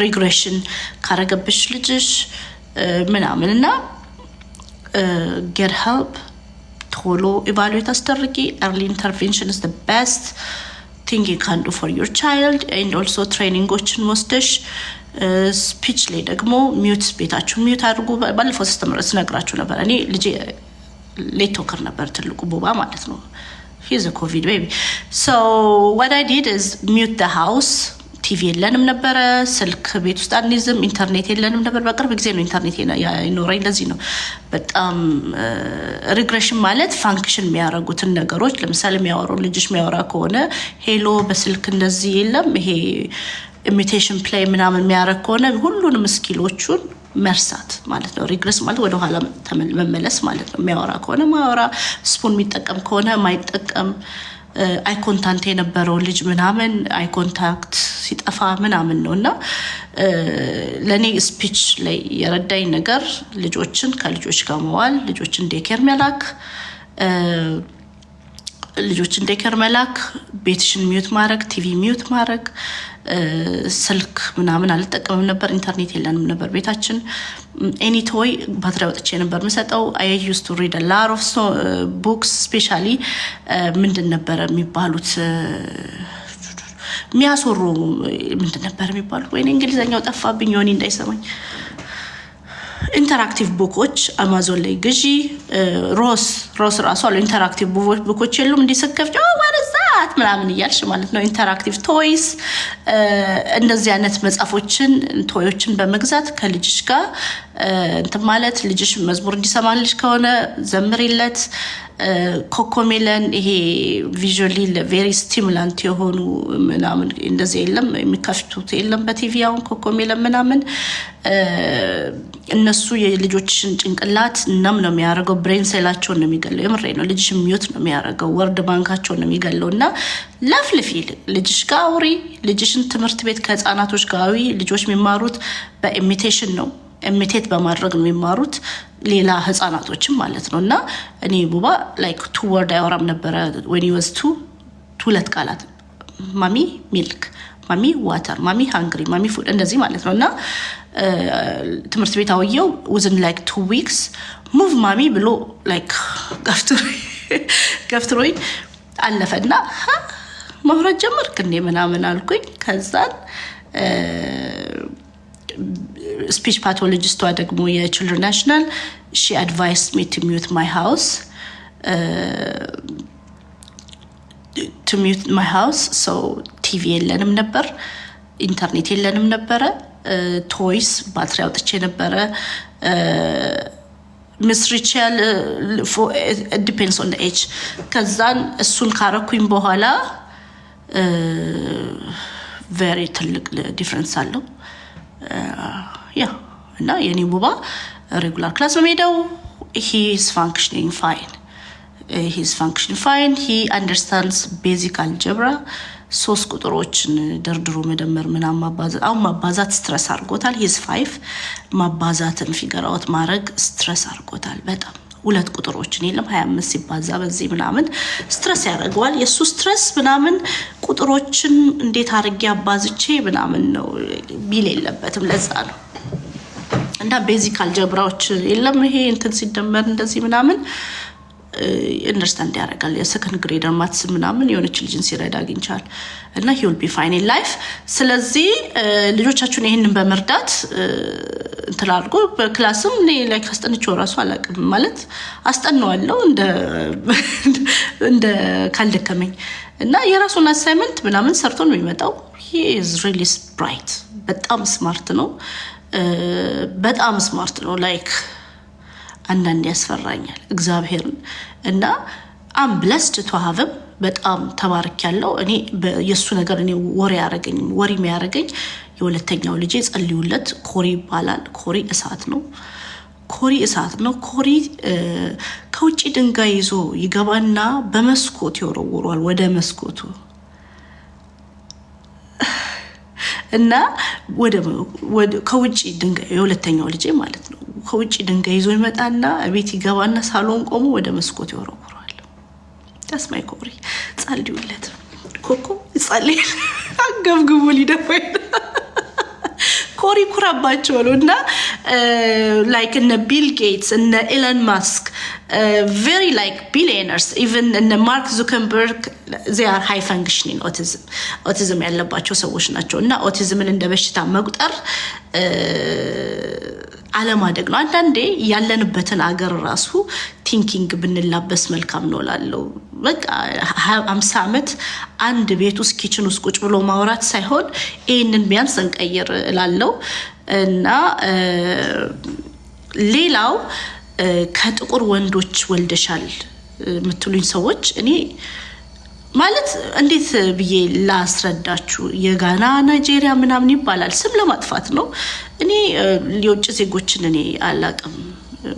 ሪግሬሽን ካረገብሽ ልጅሽ ምናምንና get help ቶሎ evaluate አስደርጊ early intervention is the best thing you can do for your child and also trainingዎችን ወስደሽ ስፒች ላይ ደግሞ ሚውት ቤታችሁ ሚውት አድርጉ ባለፈው ሲስተምረስ ነግራችሁ ነበር እኔ ልጄ ሌት ቶከር ነበር ትልቁ ቦባ ማለት ነው he's a covid baby so what I did is mute the house ቲቪ የለንም ነበር ስልክ ቤት ውስጥ አንይዝም ኢንተርኔት የለንም ነበር በቅርብ ጊዜ ነው ኢንተርኔት ይኖረኝ ለዚህ ነው በጣም ሪግሬሽን ማለት ፋንክሽን የሚያደርጉትን ነገሮች ለምሳሌ የሚያወራው ልጅሽ የሚያወራ ከሆነ ሄሎ በስልክ እንደዚህ የለም ይሄ ኢሚቴሽን ፕሌይ ምናምን የሚያደርግ ከሆነ ሁሉንም ስኪሎቹን መርሳት ማለት ነው ሪግሬስ ማለት ወደ ኋላ መመለስ ማለት ነው የሚያወራ ከሆነ ማወራ ስፑን የሚጠቀም ከሆነ ማይጠቀም አይ ኮንታክት የነበረው ልጅ ምናምን አይ ኮንታክት ሲጠፋ ምናምን ነውና ለኔ ስፒች ላይ የረዳኝ ነገር ልጆችን ከልጆች ጋር መዋል ልጆችን ዴኬር መላክ ልጆችን ዴኬር መላክ ቤትሽን ሚውት ማድረግ ቲቪ ሚውት ማድረግ ስልክ ምናምን አልተጠቀምም ነበር ኢንተርኔት የለንም ነበር ቤታችን any toy ባትሪ አውጥቼ ነበር መሰጠው I used to read a lot of books especially ምንድን ነበር የሚባሉት ሚያሶሩ ምንድን ነበር የሚባሉት ወይ እንግሊዘኛው ጠፋብኝ ዮኒ እንዳይሰማኝ ኢንተራክቲቭ ቡኮች አማዞን ላይ ግዢ ሮስ ራሱ አለ ኢንተራክቲቭ ቡኮች የሉም እንዲሰከፍጭ ወረዛት ምናምን ይያልሽ ማለት ነው ኢንተራክቲቭ ቶይስ እንደዚህ አይነት መጻፎችን ቶዮችን በመግዛት ከልጅሽ ጋር እንት ማለት ልጅሽ መዝሙር እንዲሰማልሽ ከሆነ ዘምሪለት ኮኮሜለን ይሄ ቪዥዋሊ ቬሪ ስቲሙላንት የሆኑ ምናምን እንደዚህ የለም የሚከፍቱት የለም በቲቪ አሁን ኮኮሜለን ምናምን እነሱ የልጆችን ጭንቅላት እናም ነው የሚያደርገው ብሬን ሴላቸውን ነው የሚገለው የምሬ ነው ልጅሽ ሚውት ነው የሚያደርገው ወርድ ባንካቸውን ነው የሚገለውና ለፍልፊ ልጅሽ ጋር አውሪ ልጅሽን ትምህርት ቤት ከህፃናቶች ጋር ልጆች የሚማሩት በኢሚቴሽን ነው ኢሚቴት በማድረግ ነው የሚማሩት ሌላ ህፃናቶችም ማለት ነውና እኔ ቡባ ላይክ two word አወራም ነበር when he was two ሁለት ቃላት ማሚ ሚልክ ማሚ ዋተር ማሚ ሃንግሪ ማሚ ፉድ እንደዚህ ማለት ነውና ትምህርት ቤት አውየው within like 2 weeks move ማሚ ብሎ like ገፍትሮኝ አለፈና ማውራት ጀመርክ እንዴ ምናምን አልኩኝ ከዛን speech pathologist ደግሞ የchildren national she advised me to mute my house so TV የለንም ነበር ኢንተርኔት የለንም ነበር ቶይስ ባትሪ አውጥቼ ነበር Miss Richel it depends on the age ከዛን እሱን ካረኩኝ በኋላ very ትልቅ ዲፈረንስ አለው እና የኔ ቡባ ሬጉላር ክላስ በመሄደው he is functioning fine he understands basic algebra ሶስት ቁጥሮችን ደርድሮ መደመር ምናምን ማባዛት አሁን ማባዛት ስትረስ አድርጎታል he is 5 ማባዛትን ፊገር አውት ማድረግ ስትረስ አድርጎታል በጣም ሁለት ቁጥሮችን የለም 25 ሲባዛ በዚህ ምናምን ስትረስ ያደርጋል የሱ ስትረስ ምናምን ቁጥሮችን እንዴት አድርጌ አባዝቼ ምናምን ነው ቢል የለበትም ለዛ ነው እና ቤዚክ አልጀብራዎች የለም ይሄ እንትን ሲደመር እንደዚህ ምናምን አንደርስታንድ ያደርጋል የሰከንድ ግሬደር ማትስ ምናምን የሆነች ልጅን ሲረዳ አግኝቻል እና he will be fine in life ስለዚህ ልጆቻችሁን ይሄንን በመርዳት እንትላልጎ በክላስም ላይ ካስጠንቸው ራሱ አላቅም ማለት አስጠናዋለሁ እንደ ካልደከመኝ እና የራሱን አሳይመንት ምናምን ሰርቶ ነው የሚመጣው he is really bright በጣም ስማርት ነው ላይክ አንዳንዴ ያስፈራኛል እግዚአብሔርን እና I'm blessed to have him በጣም ተባርኬያለሁ እኔ የሱ ነገር እኔ ወሬ የሚያረጋኝ የሁለተኛው ልጄ ጸልዩለት ኮሪ ይባላል ኮሪ እሳት ነው ኮሪ ከውጪ ድንጋይ ይዞ ይገባና በመስኮት ይወረውራል ወደ መስኮቱ እና ወደ ከውጪ ድንጋይ የሁለተኛው ልጄ ማለት ነው ከውጪ ድንጋይ ይዞ ይመጣና ቤት ይገባና ሳሎን ቆሞ ወደ መስኮት ይወረውራል ተስማይ ኮሪ ጸልዩለት ኮኮ ጸልይ አገብግቡ ሊደፋይ እየሰራባቸው ነው እና ላይክ እነ ቢል ጌትስ እነ ኢሎን ማስክ very like billionaires even እነ ማርክ ዙከንበርግ they are high functioning autism ያለባቸው ሰዎች ናቸው እና ኦቲዝምን እንደ በሽታ መቁጠር አለማደግ ነው አንዳንዴ ያለንበትን አገር ራሱ ቲንኪንግ ብንላበስ መልካም ነው ላለው በቃ 50 አመት አንድ ቤት ውስጥ ኪችን ውስጥ ቁጭ ብሎ ማውራት ሳይሆን ይሄንን ቢያንስ እንቀይር ላለው እና ሌላው ከጥቁር ወንዶች ወልደሻል ምትሉኝ ሰዎች እኔ ማለት እንዴት ብዬ ላስረዳችሁ የጋና ናይጄሪያ ምናምን ይባላል ስም ለማጥፋት ነው እኔ የውጭ ዜጎችን እኔ አላቅም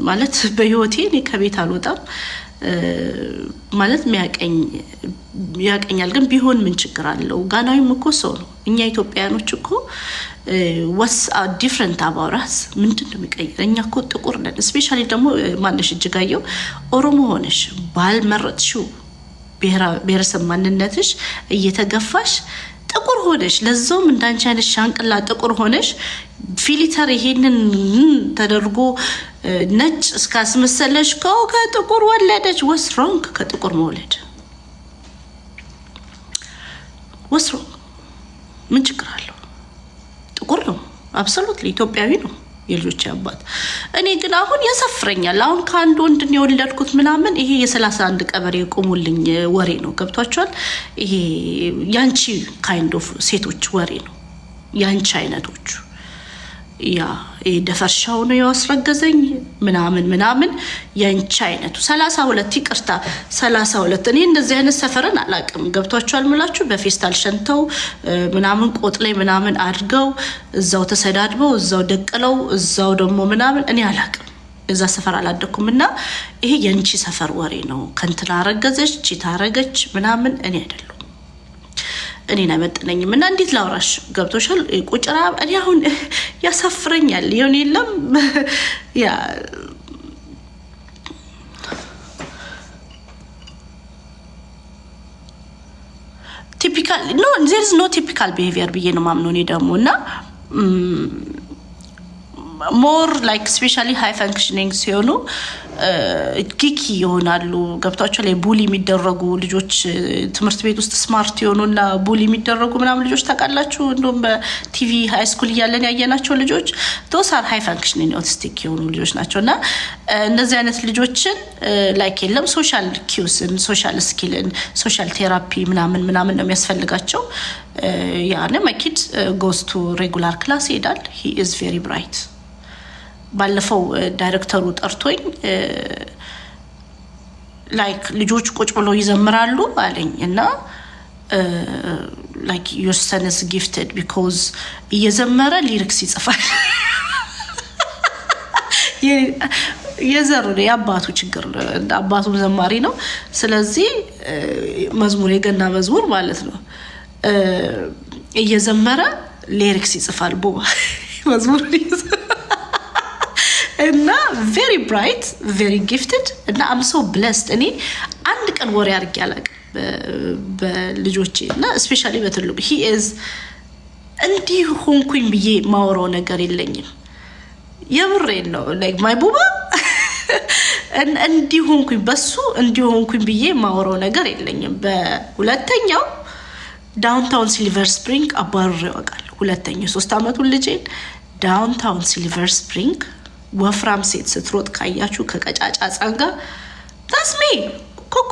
ማለት በህይወቴ እኔ ከቤት አልወጣም ማለት ያቀኛል ግን ቢሆን ምን ችግር አለው ጋናዊም እኮ ሰው ነው እኛ ኢትዮጵያኖች እኮ what's different about us ምንድነው የሚቀየር እኛ እኮ ጥቁር ነን ስፔሻሊ ደግሞ ማንነሽ እጅጋየው ኦሮሞ ሆነሽ ባልመረጥሽው ብሔረሰብ ማንነትሽ እየተገፋሽ ጥቁር ሆነሽ ለዛውም እንዳንቺ አይነት ሻንቅላ ጥቁር ሆነሽ ፊልተር ይሄንን ተደርጎ ነጭ እስካስመሰለሽ ከጥቁር ወለደች what's wrong ከጥቁር መውለድ what's wrong ምን ችግር አለው ጥቁር ነው absolutely ኢትዮጵያዊ ነው የልጆች አባት እኔ ግን አሁን ያሳፍረኛል አሁን ካንድ ወንድ ነው የወለድኩት ምናምን ይሄ የ31 ቀበሬ ቆሙልኝ ወሬ ነው ገብቷቸዋል ይሄ ያንቺ kind of ሴቶች ወሬ ነው ያንቺ አይነቶች ያ ደፈርሻው ነው ያስረገዘኝ ምናምን ያንቺ አይነቱ 32 ይቅርታ 32 እኔ እንደዚህ አይነት ሰፈርን አላቅም ገብቷቸዋል ምላችሁ በፌስታል ሸንተው ምናምን ቆጥ ላይ ምናምን አድርገው እዛው ተሰዳድበው እዛው ደቅለው እዛው ደግሞ ምናምን እኔ አላቅም እዛ ሰፈር አላደኩም እና ይሄ ያንቺ ሰፈር ወሬ ነው ከንትና አረገዘች ቺታ አረገች ምናምን እኔ አይደለም እኔ ናመጥነኝም እና እንዴት ላውራሽ ገብቶሻል ቁጭራ እኔ አሁን ያሳፍረኛል ይሁን የለም ያ typical no there is no typical behavior ብዬ ነው ማምነው እኔ ደሞና more like especially high functioning ሲሆኑ ኪኪ ይሆናሉ ገብታቸው ላይ ቡሊ የሚደረጉ ልጆች ትምህርት ቤት ውስጥ ስማርት ይሆኑና ቡሊ የሚደረጉ ምናምን ልጆች ታውቃላችሁ እንደውም በቲቪ ሃይ ስኩል ያለን ያየናቸው ልጆች those are high functioning autistic የሆኑ ልጆች ናቸውና እነዚህ አይነት ልጆችን like የለም ሶሻል ኪውስን ሶሻል ስኪልን ሶሻል ቴራፒ ምናምን ነው የሚያስፈልጋቸው ያኔ my kid goes to regular class ይሄዳል he is very bright ባለፈው ዳይሬክተሩ ጠርቶኝ ላይክ ልጆች ቁጭ ብለው ይዘምራሉ አለኝ እና like your son is gifted because እየዘመረ ሊሪክስ ይጽፋል የዘሩ የአባቱ ችግር አባቱ ዘማሪ ነው ስለዚህ መዝሙር የገና መዝሙር ማለት ነው እየዘመረ ሊሪክስ ይጽፋል ቦባ መዝሙር እና very bright very gifted እና I'm so blessed እኔ አንድ ቀን ወሬ አርግ ያላቅ በልጆቼ እና especially በትልቁ he is እንዲህ ሆንኩኝ ብዬ ማወራው ነገር የለኝም የምሬን ነው like my buba እንዲህ ሆንኩኝ በሱ እንዲህ ሆንኩኝ ብዬ ማወራው ነገር የለኝም በሁለተኛው ዳውንታውን ሲልቨር ስፕሪንግ አባረው ያውቃል ሁለተኛው 3 አመቱን ልጄን ዳውንታውን ሲልቨር ስፕሪንግ ወፍራም ሴት ስትሮጥ ካያችሁ ከቀጫጫ ጻንጋ that's me ኮኮ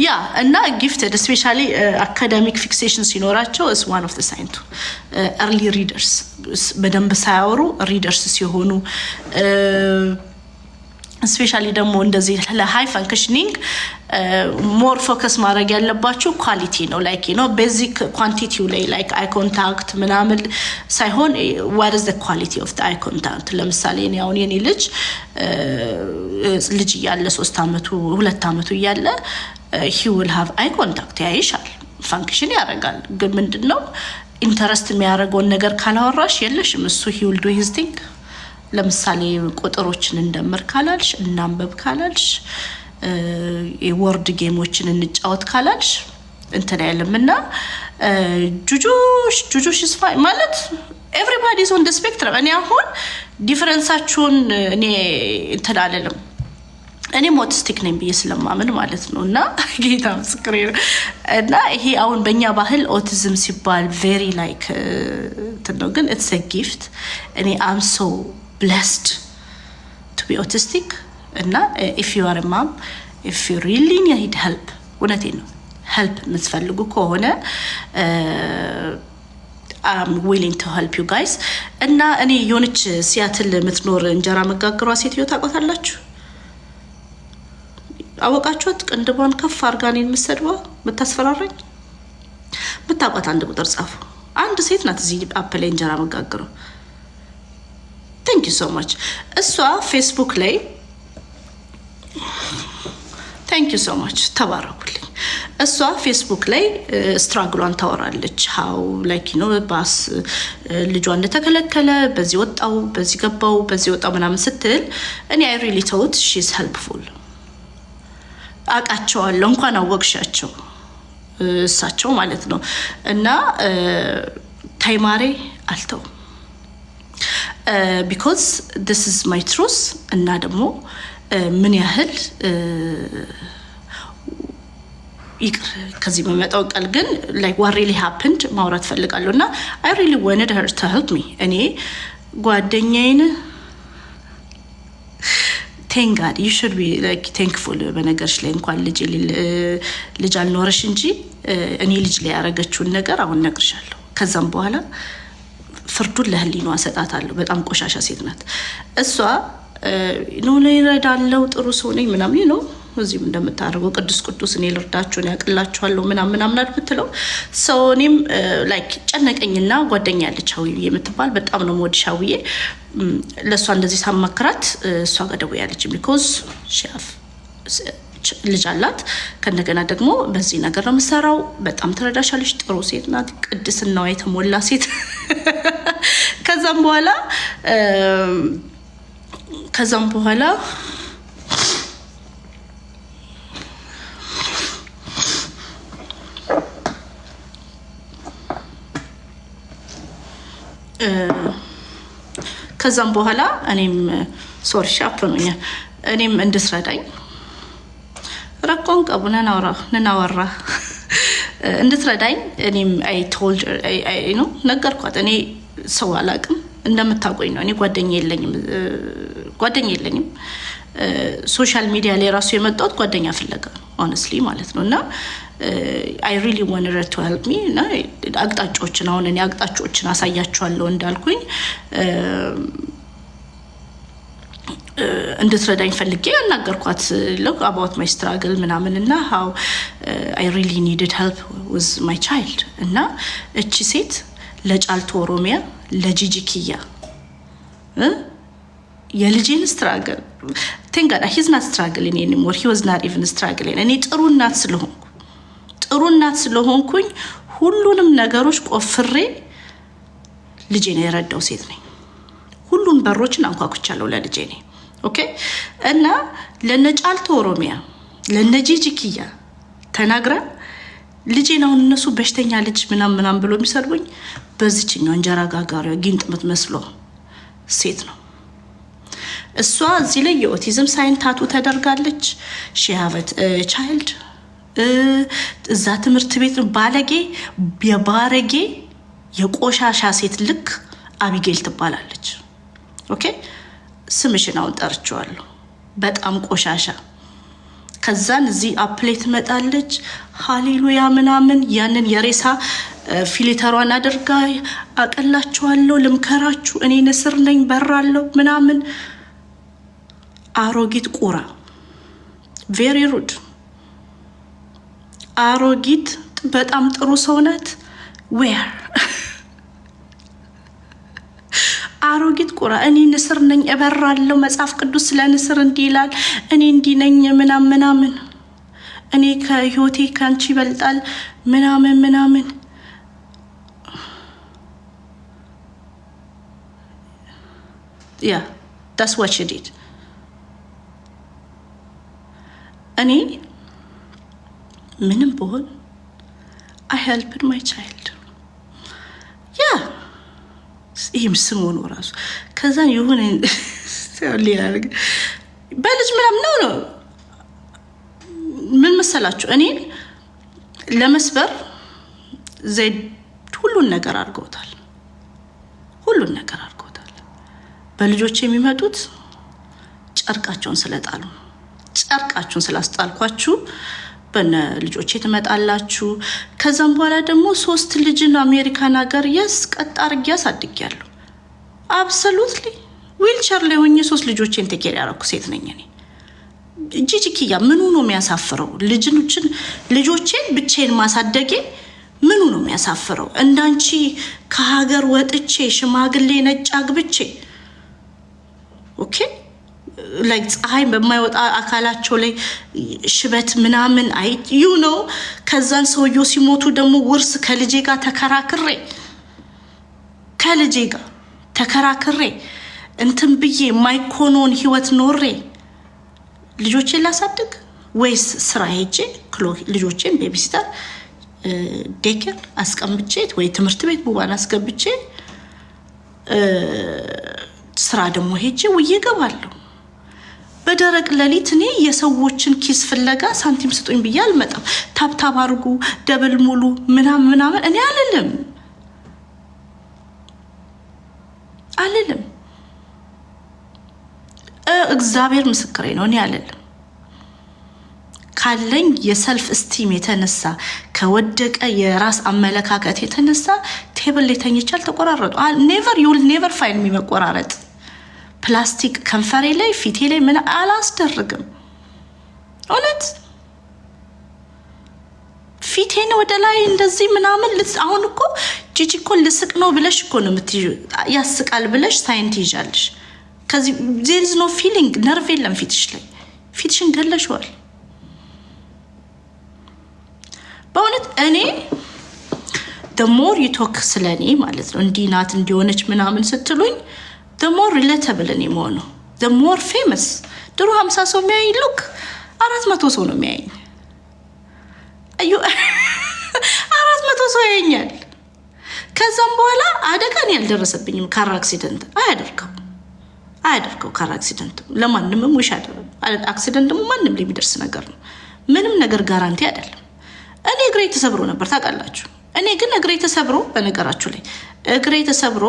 ያ እና gifted especially academic fixation ሲኖራቸው is one of the sign to early readers በደንብ ሳያወሩ readers ሲሆኑ especially ደግሞ እንደዚህ ለሃይ ፋንክሽኒንግ more focus ማድረግ ያለባችሁ ኳሊቲ ነው like you know basic quantity ላይ like eye contact ምናምን ሳይሆን what is the quality of the eye contact ለምሳሌ እኔ አሁን የኔ ልጅ ያለ 3 አመቱ 2 አመቱ ያለ he will have eye contact ያይሻል ፋንክሽን ያደርጋል ግን ምንድነው ኢንተረስት የሚያደርገው ነገር ካላወራሽ የለሽም እሱ he will do his thing ለምሳሌ ቁጥሮችን እንደምር ካላልሽ እናንበብ ካላልሽ የወርድ ጌሞችን እንጫወት ካላልሽ እንትን ያለምና ጁጆሽ is fine ማለት everybody is on the spectrum እኔ አሁን ዲፈረንሳችሁን እኔ እንትን አልልም እኔ ኦቲስቲክ ነኝ ብዬ ስለማምን ማለት ነው እና ጌታ ምስክሬ ነው እና ይሄ አሁን በእኛ ባህል ኦቲዝም ሲባል very like ነው ግን it's a gift እኔ I'm so blessed to be autistic እና if you are a mom if you really need help እውነቴ ነው help የምትፈልጉ ከሆነ I'm willing to help you guys እና እኔ የሆነች ሲያትል የምትኖር እንጀራ መጋገሯ ሴትዮ ታውቃታላችሁ አወቃችሁት ቅንድቧን ከፍ አርጋኔን የምትሰድዋ የምታስፈራራኝ ምታውቃት አንድ ቁጥር ጻፉ አንድ ሴት ናት እዚህ አፕል እንጀራ መጋገሯ thank you so much እሷ ፌስቡክ ላይ thank you so much ተባረኩልኝ እሷ ፌስቡክ ላይ ስትራግሏን ታወራለች how like you know ባስ ልጇን እንደተከለከለ በዚህ ወጣው በዚህ ገባው በዚህ ወጣው ምናምን ስትል እኔ I really thought she's helpful አቃቸዋለሁ እንኳን አወቅሻቸው እሳቸው ማለት ነው እና ታይማሬ አልተው because this is my truth እና ደግሞ ምን ያህል ይቅር ከዚህ በመጣው ቃል ግን like what really happened ማውራት ፈልጋለሁና I really wanted her to help me እኔ ጓደኛዬን thank God you should be like thankful በነገርሽ ላይ እንኳን ልጅ አልኖርሽ እንጂ እኔ ልጅ ላይ ያረጋችሁን ነገር አሁን ነግርሻለሁ ከዛም በኋላ ፍርዱን ለህሊኗ ሰጣታለሁ በጣም ቆሻሻ ሴት ናት እሷ ነው ለይረዳለው ጥሩ ሰው ነኝ ምናምን ነው እዚህም እንደምታደርገው ቅዱስ እኔ ልርዳችሁ ነው ያቀላችኋለሁ ምናምን አድርግትለው ሶኒም ላይክ ጨነቀኝና ጓደኛ ያለች ሀውዬ የምትባል በጣም ነው ሞድሻውዬ ለሷ እንደዚህ ሳማክራት እሷ ጋር ደውያለች because she have ልጅ አላት ከነገና ደግሞ በዚህ ነገር ነው የምሰራው በጣም ተረዳሻለች ጥሩ ሴት ናት ቅድስናዋ የተሞላ ሴት ከዛም በኋላ እኔም ሶሪ ሻፕ ነኝ እኔም እንድትረዳኝ ረቆን ቀቡና ናወራ እንድትረዳኝ እኔም I told her I know ነገርኳት እኔ ሰው አላቅም እንደምታቆኝ ነው እኔ ጓደኛ የለኝም ሶሻል ሚዲያ ላይ ራሱ የመጣሁት ጓደኛ ፍለጋ ነው honestly ማለት ነውና I really wanted her to help me እና አቅጣጫዎችን አሁን እኔ አቅጣጫዎችን አሳያችኋለሁ እንዳልኩኝ እንድትረዳኝ ፈልጌ አናገርኳት look about my struggle ምናምንና how I really needed help with my child እና እቺ ሴት ለጫልቶ ኦሮሚያ ለጂጂኪያ የልጄን struggle thank God he's not struggling anymore he was not even struggling እኔ ጥሩ እናት ስለሆንኩኝ ሁሉንም ነገሮች ቆፍሬ ልጄን የረዳው ሴት ነኝ ሁሉን በሮችን አንኳኩቻለሁ ለልጄ ነኝ ኦኬ እና ለነጫልቶ ኦሮሚያ ለነጂጂኪያ ተናግራ ልጄን አሁን እነሱ በሽተኛ ልጅ ምናምን ብሎ የሚሰድቡኝ በዚህኛው እንጀራ ጋጋሪያ ጊንጥ መስሎ ሴት ነው እሷ እዚህ ላይ የኦቲዝም ሳይን ታቱ ተደርጋለች she have a child እዛ ትምህርት ቤት ባለጌ የቆሻሻ ሴት ልክ አቢጌል ትባላለች ኦኬ ስምሽን አሁን ጠርቻለሁ በጣም ቆሻሻ ከዛን እዚህ አፕሌት መጣለች ሃሌሉያ ምናምን ያንን የሬሳ ፊልተሯን አድርጋ አቀላችኋለሁ ልምከራችሁ እኔ ንስር ነኝ በራለሁ ምናምን አሮጊት ቁራ very rude አሮጊት በጣም ጥሩ ሰው ናት where አሮጊት ቁራ እኔ ንስር ነኝ እበራለሁ መጽሐፍ ቅዱስ ስለ ንስር እንዲህ ይላል እኔ እንዲህ ነኝ ምናምን እኔ ከህይወቴ ካንቺ ይበልጣል ምናምን yeah that's what she did እኔ ምንም በሆን I helped my child. Yeah. ይህም ስሙ ነው ራሱ። ከዛ ይሁን ሌላ ነገር በልጅ ምናምን ነው ምን መሰላችሁ እኔን ለመስበር ዘይድ ሁሉን ነገር አድርገውታል። ሁሉን ነገር አድርገውታል። በልጆች የሚመጡት ጨርቃቸውን ስለጣሉ ጨርቃቸውን ስላስጣልኳችሁ በነ ልጆቼ ትመጣላችሁ። ከዛም በኋላ ደግሞ 3 ልጅን አሜሪካን ሀገር ቀጥ አድርጌ አሳድጌያለሁ። አብሶሉትሊ ዊልቸር ላይ ሆኜ 3 ልጆቼን ተኬር ያደረኩ ሴት ነኝ እኔ። ጂጂኪያ ምኑ ነው የሚያሳፍረው? ልጆቼን ብቻዬን ማሳደጌ ምኑ ነው የሚያሳፍረው? እንዳንቺ ከሀገር ወጥቼ ሽማግሌ ነጭ አግብቼ ኦኬ ላይክ ፀሐይ በማይወጣ አካላቸው ላይ ሽበት ምናምን አይ ዩ ኖ ከዛን ሰውየው ሲሞቱ ደግሞ ውርስ ከልጄ ጋር ተከራክሬ እንትን ብዬ ማይኮኖን ህይወት ኖሬ ልጆቼን ላሳድግ ወይስ ስራ ሄጄ ልጆቼን ቤቢሲተር ዴኬር አስቀምጬ ወይ ትምህርት ቤት ቡባን አስገብቼ ስራ ደግሞ ሄጄ ውዬ ገባለሁ። በደረቅ ለሊት እኔ የሰዎችን ኪስ ፍለጋ ሳንቲም ስጡኝ ብዬ አልመጣም። ታብታብ አድርጉ ደብል ሙሉ ምናምን እኔ አልልም። እግዚአብሔር ምስክሬ ነው። እኔ አልልም። ካለኝ የሰልፍ ስቲም የተነሳ ከወደቀ የራስ አመለካከት የተነሳ ቴብል ላይ ተኝቻል ተቆራረጡ። ኔቨር ፋይንድ ሚ መቆራረጥ ፕላስቲክ ከንፈሬ ላይ ፊቴ ላይ ምን አላስደርግም። እውነት ፊቴን ወደ ላይ እንደዚህ ምናምን አሁን እኮ ጂጂ እኮ ልስቅ ነው ብለሽ እኮ ነው ያስቃል ብለሽ ሳይንት ይዣልሽ። ከዚህ there is no feeling ነርቭ የለም ፊትሽ ላይ ፊትሽን ገለሽዋል። በእውነት እኔ the more you talk ስለኔ ማለት ነው እንዲህ ናት እንዲሆነች ምናምን ስትሉኝ the more relatable እኔ መሆኑ the more famous ድሮ 50 ሰው የሚያይ ሉክ 400 ሰው ነው የሚያይ አዩ 400 ሰው ያየኛል። ከዛም በኋላ አደጋን ያልደረሰብኝም ካር አክሲደንት አያደርገው ካር አክሲደንት ለማንንም ውሽ አክሲደንት ደግሞ ማንንም ላይ የሚደርስ ነገር ነው። ምንም ነገር ጋራንቲ አይደለም። እኔ እግሬ ተሰብሮ ነበር ታውቃላችሁ። እኔ ግን እግሬ ተሰብሮ በነገራችሁ ላይ እግሬ ተሰብሮ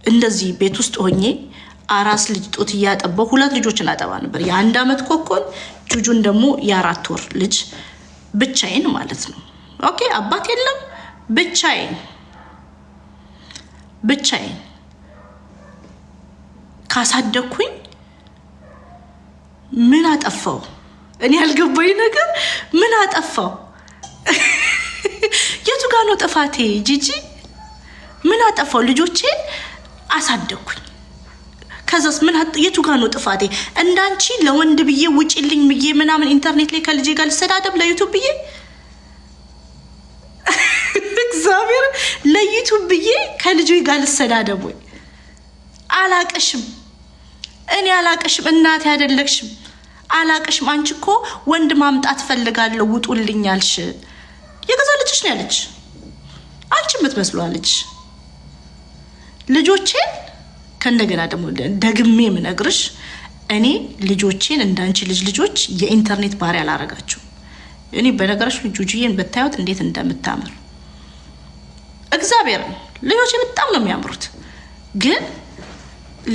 እንደዚህ ቤት ውስጥ ሆኜ አራስ ልጅ ጦት ያጠባው 2 ልጆችን አጠባ ነበር። የ1 አመት ኮኮን ጁጁን ደግሞ የ4 ወር ልጅ ብቻዬን ማለት ነው። ኦኬ አባት የለም ብቻዬን ካሳደኩኝ ምን አጠፋው? እኔ ያልገባኝ ነገር ምን አጠፋው? የቱ ጋር ነው ጥፋቴ? ጂጂ ምን አጠፋው? ልጆቼን አሳደኩኝ። ከዛስ የቱ ጋር ነው ጥፋቴ? እንዳንቺ ለወንድ ብዬ ውጪልኝ ብዬ ምናምን ኢንተርኔት ላይ ከልጄ ጋር ልሰዳደብ ለዩቲዩብ ብዬ እግዚአብሔር ለዩቲዩብ ብዬ ከልጄ ጋር ልሰዳደብ ወይ? አላቀሽም። እኔ አላቀሽም። እናቴ አይደለክሽም። አላቀሽም። አንቺ እኮ ወንድ ማምጣት ፈልጋለሁ ውጡልኝ አልሽ። የገዛ ልጅሽ ነው ያለች። አንቺ የምትመስሏለች ልጆቼን ከእንደገና ደግሞ ደግሜ ምነግርሽ እኔ ልጆቼን እንዳንቺ ልጆች የኢንተርኔት ባሪያ አላረጋችሁ። እኔ በነገራችሁ ልጆቼን በታዩት እንዴት እንደምታምር እግዚአብሔር ልጆቼ በጣም ነው የሚያምሩት። ግን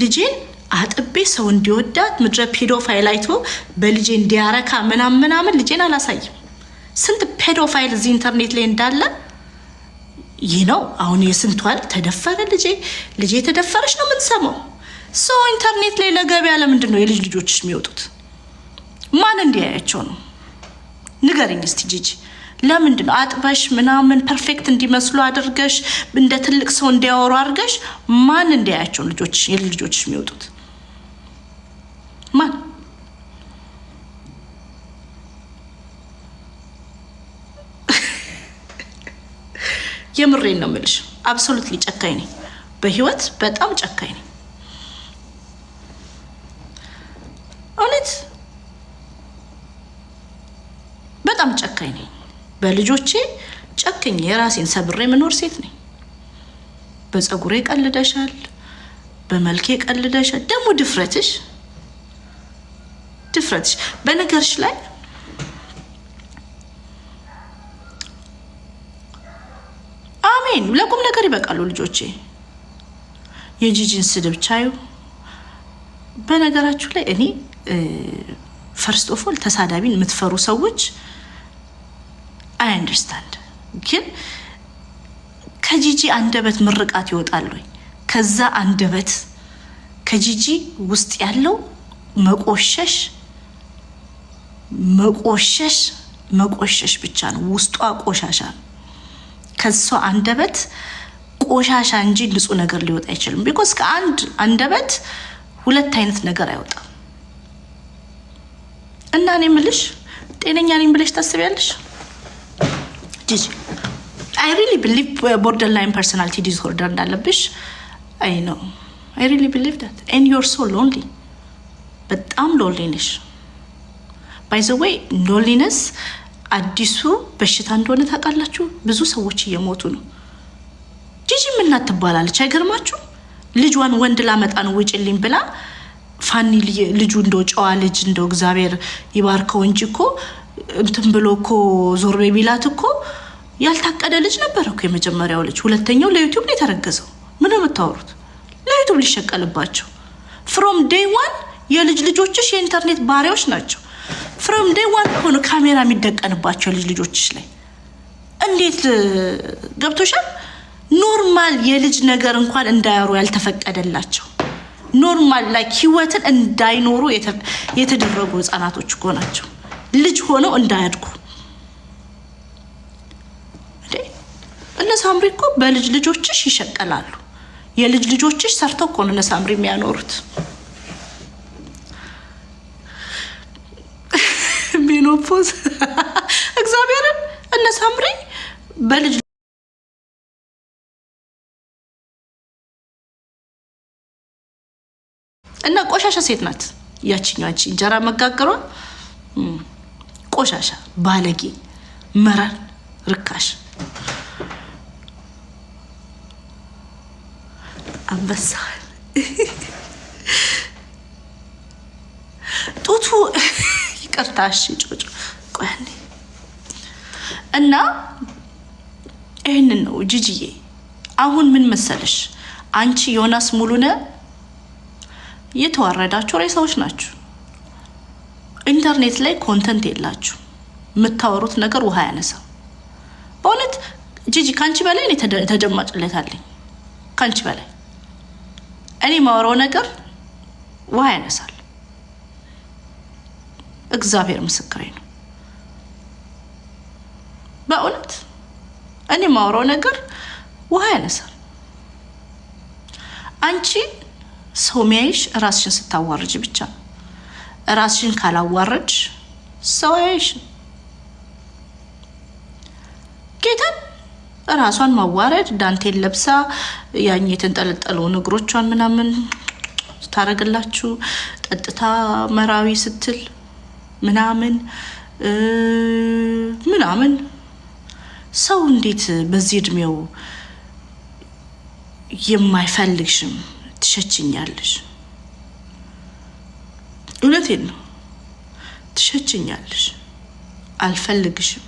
ልጄን አጥቤ ሰው እንዲወዳት ምድረ ፔዶፋይል አይቶ በልጄ እንዲያረካ ምናምን ልጄን አላሳይም። ስንት ፔዶፋይል እዚህ ኢንተርኔት ላይ እንዳለ ይህ ነው። አሁን የስንቷል ተደፈረ ልጄ ተደፈረች ነው የምትሰማው። ሰው ኢንተርኔት ላይ ለገበያ ለምንድን ነው የልጅ ልጆችሽ የሚወጡት? ማን እንዲያያቸው ነው? ንገረኝ እስቲ ጂጂ። ለምንድን ነው አጥበሽ ምናምን ፐርፌክት እንዲመስሉ አድርገሽ እንደ ትልቅ ሰው እንዲያወሩ አድርገሽ ማን እንዲያያቸው የልጅ ልጆችሽ የሚወጡት? ማን? የምሬን ነው የምልሽ። አብሶሉትሊ ጨካኝ ነኝ በህይወት በጣም ጨካኝ ነኝ። እውነት በጣም ጨካኝ ነኝ። በልጆቼ ጨክኝ የራሴን ሰብሬ የምኖር ሴት ነኝ። በፀጉሬ ቀልደሻል፣ በመልኬ ቀልደሻል። ደግሞ ድፍረትሽ በነገርሽ ላይ አሜን። ለቁም ነገር ይበቃሉ ልጆቼ። የጂጂን ስድብ ቻዩ። በነገራችሁ ላይ እኔ ፈርስት ኦፍ ኦል ተሳዳቢን የምትፈሩ ሰዎች አይ አንደርስታንድ፣ ግን ከጂጂ አንደበት ምርቃት ይወጣል ወይ? ከዛ አንደበት ከጂጂ ውስጥ ያለው መቆሸሽ ብቻ ነው። ውስጧ ቆሻሻ ነው። ከሷ አንደበት ቆሻሻ እንጂ ንጹህ ነገር ሊወጣ አይችልም። ቢኮዝ ከአንድ አንደበት ሁለት አይነት ነገር አይወጣም። እና እኔ የምልሽ ጤነኛ ነኝ ብለሽ ታስቢያለሽ ጂጂ? I really believe borderline personality disorder እንዳለብሽ I know. I really believe that. And you're so lonely. በጣም ሎንሊ ነሽ። By the way, loneliness አዲሱ በሽታ እንደሆነ ታውቃላችሁ? ብዙ ሰዎች እየሞቱ ነው። ጂጂ ምን ትባላለች አይገርማችሁ? ልጇን ወንድ ላመጣ ነው ውጭልኝ ብላ ፋኒ ልጁ እንደው ጨዋ ልጅ እንደው እግዚአብሔር ይባርከው እንጂ እኮ እንትን ብሎ እኮ ዞር ቤቢላት እኮ ያልታቀደ ልጅ ነበር እኮ የመጀመሪያው ልጅ። ሁለተኛው ለዩቲዩብ ነው የተረገዘው። ምን ነው የምታወሩት? ለዩቲዩብ ሊሸቀልባቸው from day one የልጅ ልጆችሽ የኢንተርኔት ባሪያዎች ናቸው። from day one ሆኖ ካሜራ የሚደቀንባቸው ልጅ ልጆችሽ ላይ እንዴት ገብቶሻል? ኖርማል የልጅ ነገር እንኳን እንዳያሩ ያልተፈቀደላቸው ኖርማል ላይክ ህይወትን እንዳይኖሩ የተደረጉ ህፃናቶች እኮ ናቸው። ልጅ ሆነው እንዳያድጉ እነ ሳምሪ እኮ በልጅ ልጆችሽ ይሸቀላሉ። የልጅ ልጆችሽ ሰርተው እኮ ነው እነ ሳምሪ የሚያኖሩት። ሜኖፖዝ እግዚአብሔርን እነ ሳምሪ በልጅ እና ቆሻሻ ሴት ናት ያቺኛው። አንቺ እንጀራ መጋገሯ ቆሻሻ፣ ባለጌ፣ መራር፣ ርካሽ አንበሳ ጡቱ ይቅርታሽ ጮጮ ቆያኔ እና ይሄንን ነው ጂጂዬ። አሁን ምን መሰለሽ አንቺ ዮናስ ሙሉነ የተዋረዳችሁ ሬሳዎች ናችሁ። ኢንተርኔት ላይ ኮንተንት የላችሁ። የምታወሩት ነገር ውሃ ያነሳው። በእውነት ጂጂ ካንቺ በላይ እኔ ተደማጭለታለኝ። ካንቺ በላይ እኔ ማወራው ነገር ውሃ ያነሳል። እግዚአብሔር ምስክሬ ነው። በእውነት እኔ ማወራው ነገር ውሃ ያነሳል። አንቺ ሰው ሚያይሽ ራስሽን ስታዋርጅ ብቻ። ራስሽን ካላዋረድሽ ሰው ያይሽ። ጌታን ራሷን ማዋረድ ዳንቴል ለብሳ ያኝ የተንጠለጠለው እግሮቿን ምናምን ታረግላችሁ ጠጥታ መራዊ ስትል ምናምን ሰው እንዴት በዚህ እድሜው የማይፈልግሽም ትሸችኛለሽ? እውነቴን ነው። ትሸችኛለሽ፣ አልፈልግሽም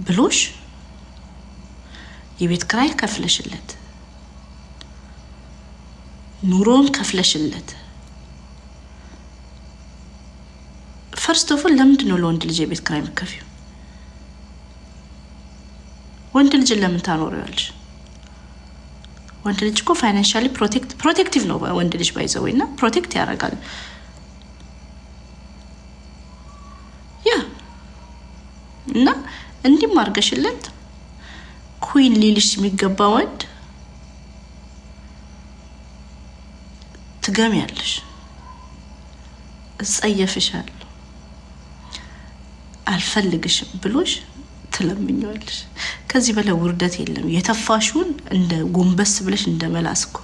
ብሎሽ የቤት ክራይ ከፍለሽለት ኑሮን ከፍለሽለት ፈርስት ኦፍ ኦል ለምንድን ነው ለወንድ ልጅ የቤት ክራይ የምትከፊው? ወንድ ልጅ ለምን ታኖሪዋለሽ? ወንድ ልጅ እኮ ፋይናንሻሊ ፕሮቴክቲቭ ነው። ወንድ ልጅ ባይዘውና ፕሮቴክት ያደርጋል። ያ እና እንዲህ ማርገሽለት ኩዊን ሊልሽ የሚገባ ወንድ ትገሚያለሽ። እጸየፍሻለሁ፣ አልፈልግሽም ብሎሽ ትለምኛለሽ። ከዚህ በላይ ውርደት የለም። የተፋሽውን እንደ ጎንበስ ብለሽ እንደ መላስ እኮ